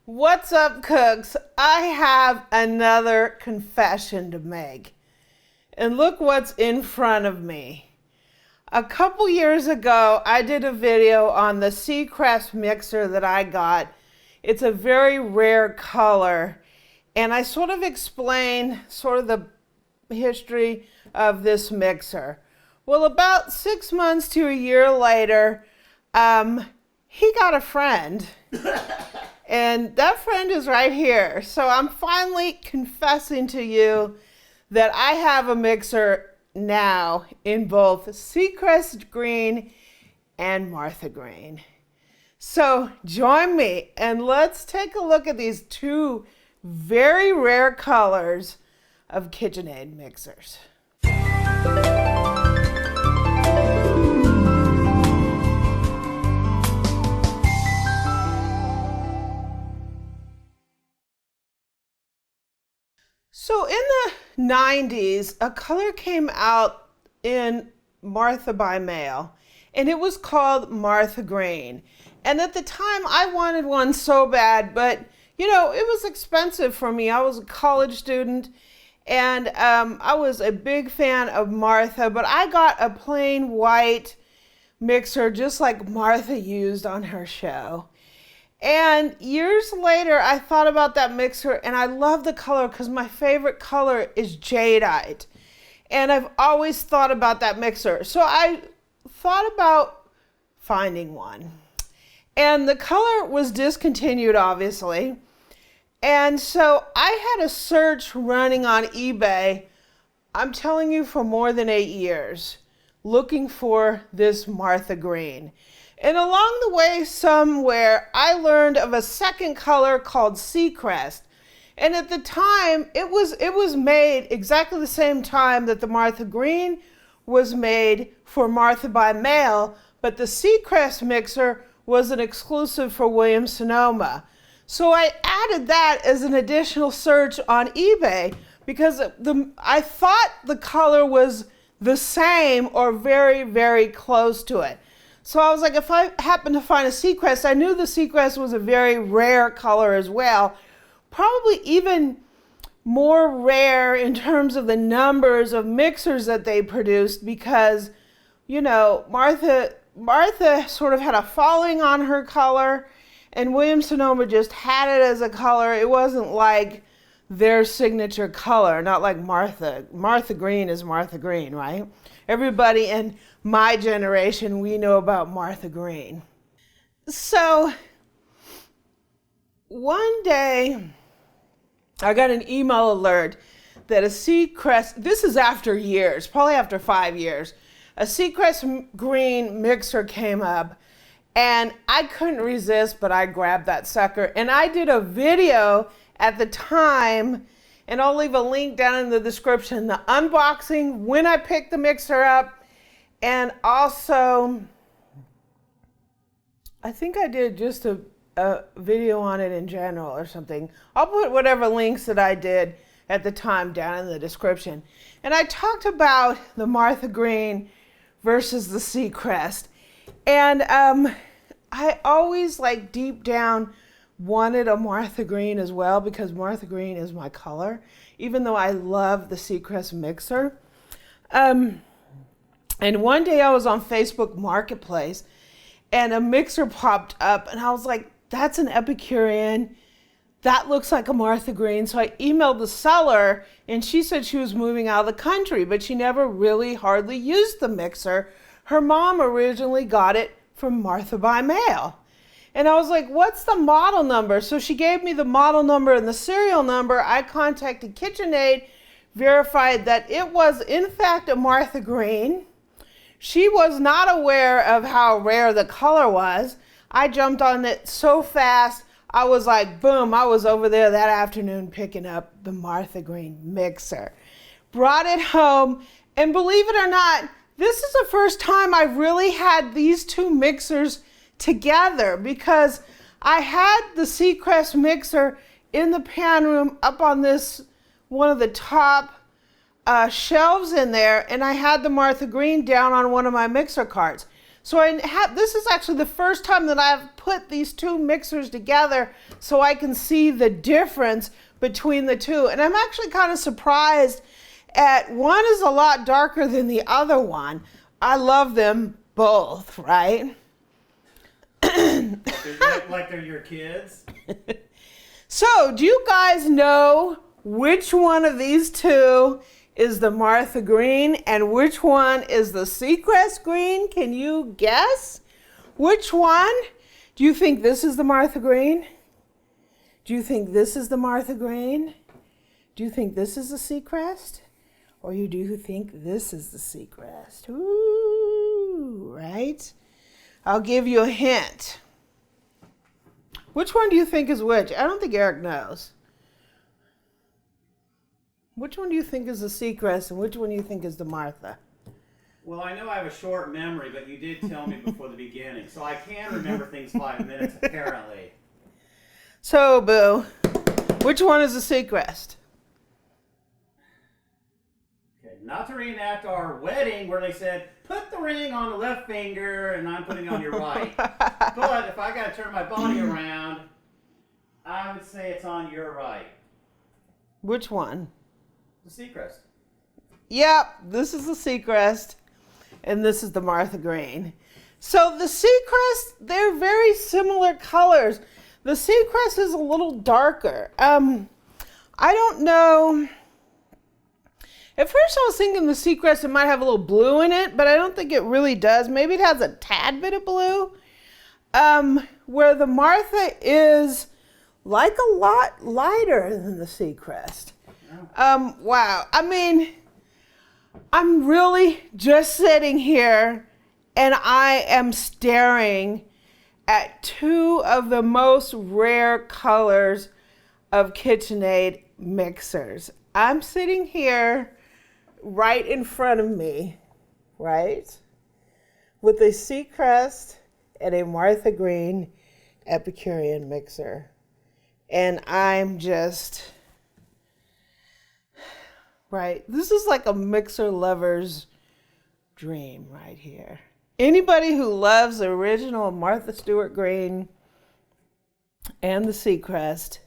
What's up, cooks? I have another confession to make. And look what's in front of me. A couple years ago, I did a video on the Seacrest mixer that I got. It's a very rare color. And I sort of explained the history of this mixer. Well, about 6 months to a year later, he got a friend. And that friend is right here. So I'm finally confessing to you that I have a mixer now in both Seacrest Green and Martha Green. So join me and let's take a look at these two very rare colors of KitchenAid mixers. So in the 90s, a color came out in Martha by mail, and it was called Martha Green. And at the time, I wanted one so bad, but you know, it was expensive for me. I was a college student, and I was a big fan of Martha, but I got a plain white mixer just like Martha used on her show. And years later, I thought about that mixer, and I love the color because my favorite color is jadeite. And I've always thought about that mixer. So I thought about finding one. And the color was discontinued, obviously. And so I had a search running on eBay, I'm telling you, for more than 8 years, looking for this Martha Green. And along the way somewhere, I learned of a second color called Seacrest. And at the time, it was made exactly the same time that the Martha Green was made for Martha by mail, but the Seacrest mixer was an exclusive for Williams-Sonoma. So I added that as an additional search on eBay because I thought the color was the same or very, very close to it. So I was like, if I happen to find a Seacrest, I knew the Seacrest was a very rare color as well. Probably even more rare in terms of the numbers of mixers that they produced because, you know, Martha sort of had a following on her color, and Williams-Sonoma just had it as a color. It wasn't like their signature color, not like Martha. Martha Green is Martha Green, right? Everybody in my generation, we know about Martha Green. So one day, I got an email alert that a Seacrest, this is after years, probably after 5 years, a Seacrest Green mixer came up, and I couldn't resist, but I grabbed that sucker. And I did a video at the time, and I'll leave a link down in the description, the unboxing, when I picked the mixer up, and also, I think I did just a video on it in general or something. I'll put whatever links that I did at the time down in the description. And I talked about the Martha Green versus the Seacrest. And I always, like, deep down wanted a Martha Green as well because Martha Green is my color, even though I love the Seacrest mixer. And one day I was on Facebook Marketplace and a mixer popped up and I was like, that's an Epicurean. That looks like a Martha Green. So I emailed the seller and she said she was moving out of the country, but she never really hardly used the mixer. Her mom originally got it from Martha by mail. And I was like, what's the model number? So she gave me the model number and the serial number. I contacted KitchenAid, verified that it was in fact a Martha Green. She was not aware of how rare the color was. I jumped on it so fast, I was like, boom, I was over there that afternoon picking up the Martha Green mixer. Brought it home, and believe it or not, this is the first time I really had these two mixers together because I had the Seacrest mixer in the pan room up on this, one of the top shelves in there, and I had the Martha Green down on one of my mixer carts. So this is actually the first time that I've put these two mixers together so I can see the difference between the two. And I'm actually kind of surprised at one is a lot darker than the other one. I love them both, right? Like they're your kids? So, do you guys know which one of these two is the Martha Green and which one is the Seacrest Green? Can you guess? Which one? Do you think this is the Martha Green? Do you think this is the Martha Green? Do you think this is the Seacrest? Or do you think this is the Seacrest? Ooh, right? I'll give you a hint. Which one do you think is which? I don't think Eric knows. Which one do you think is the Seacrest and which one do you think is the Martha? Well, I know I have a short memory, but you did tell me before the beginning, so I can remember things 5 minutes, apparently. So, Boo, which one is the Seacrest? Okay, not to reenact our wedding where they said, put the ring on the left finger and I'm putting it on your right. But if I got to turn my body around, I would say it's on your right. Which one? The Seacrest. Yep, this is the Seacrest, and this is the Martha Green. So the Seacrest, they're very similar colors. The Seacrest is a little darker. I don't know. At first I was thinking the Seacrest, it might have a little blue in it, but I don't think it really does. Maybe it has a tad bit of blue. Where the Martha is like a lot lighter than the Seacrest. Wow. I mean, I'm really just sitting here and I am staring at two of the most rare colors of KitchenAid mixers. I'm sitting here right in front of me, right, with a Seacrest and a Martha Green Epicurean mixer. And I'm just... right. This is like a mixer lover's dream right here. Anybody who loves the original Martha Stewart Green and the Seacrest.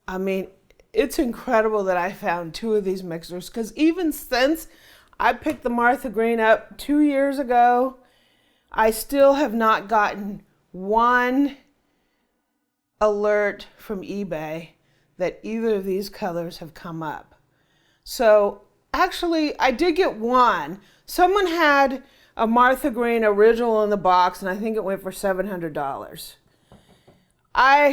I mean, it's incredible that I found two of these mixers, because even since I picked the Martha Green up 2 years ago, I still have not gotten one alert from eBay that either of these colors have come up. So actually, I did get one. Someone had a Martha Green original in the box, and I think it went for $700.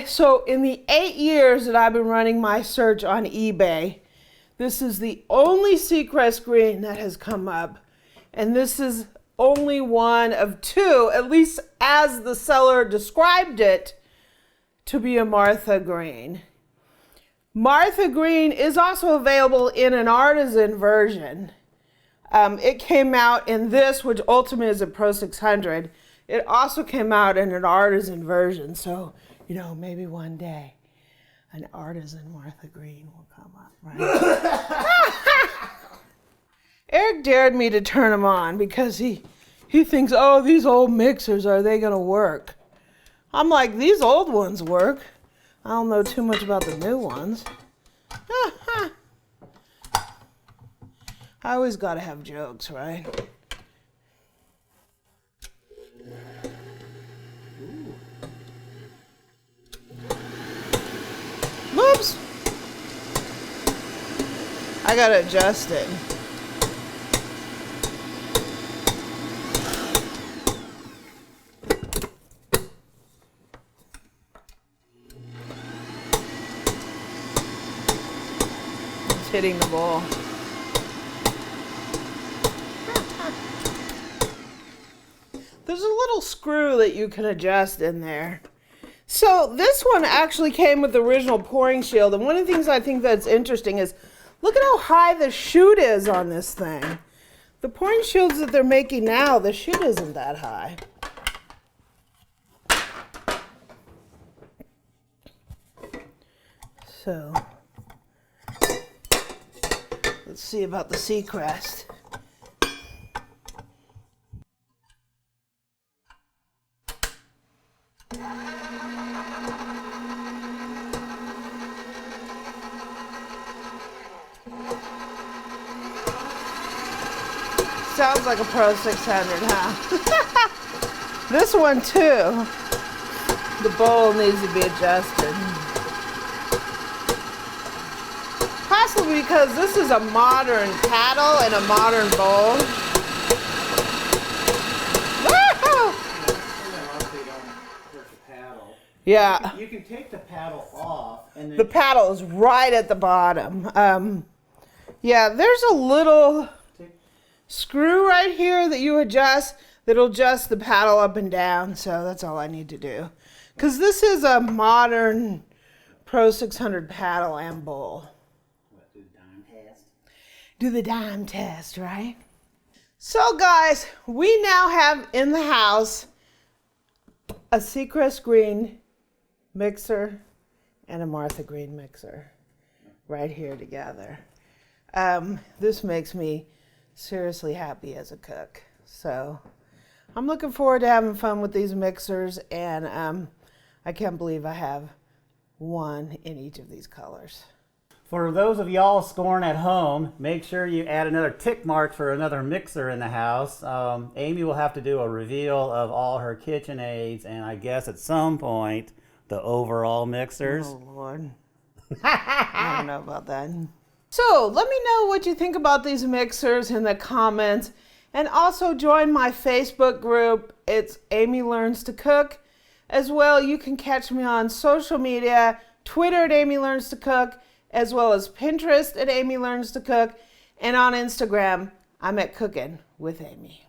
So in the 8 years that I've been running my search on eBay, this is the only Seacrest Green that has come up. And this is only one of two, at least as the seller described it, to be a Martha Green. Martha Green is also available in an artisan version. It came out in this, which ultimately is a Pro 600. It also came out in an artisan version. So, you know, maybe one day an artisan Martha Green will come up, right? Eric dared me to turn them on because he thinks, oh, these old mixers, are they going to work? I'm like, these old ones work. I don't know too much about the new ones. I always got to have jokes, right? Whoops. I got to adjust it. It's hitting the bowl. There's a little screw that you can adjust in there. So this one actually came with the original pouring shield, and one of the things I think that's interesting is, look at how high the chute is on this thing. The pouring shields that they're making now, the chute isn't that high. So, let's see about the Seacrest. Sounds like a Pro 600, huh? This one too, the bowl needs to be adjusted. Possibly because this is a modern paddle and a modern bowl. Yeah. You can take the paddle off and then the paddle is right at the bottom. Yeah, there's a little screw right here that you adjust that'll adjust the paddle up and down, so that's all I need to do. Because this is a modern Pro 600 paddle and bowl. what, do the dime test? Do the dime test, right? So guys, we now have in the house a Seacrest Green mixer and a Martha Green mixer right here together. This makes me seriously happy as a cook. So I'm looking forward to having fun with these mixers, and I can't believe I have one in each of these colors. For those of y'all scoring at home, make sure you add another tick mark for another mixer in the house. Amy will have to do a reveal of all her KitchenAids, and I guess at some point the overall mixers. Oh Lord. I don't know about that. So let me know what you think about these mixers in the comments, and also join my Facebook group. It's Amy Learns to Cook. As well, you can catch me on social media, Twitter at Amy Learns to Cook, as well as Pinterest at Amy Learns to Cook, and on Instagram, I'm at Cookin' with Amy.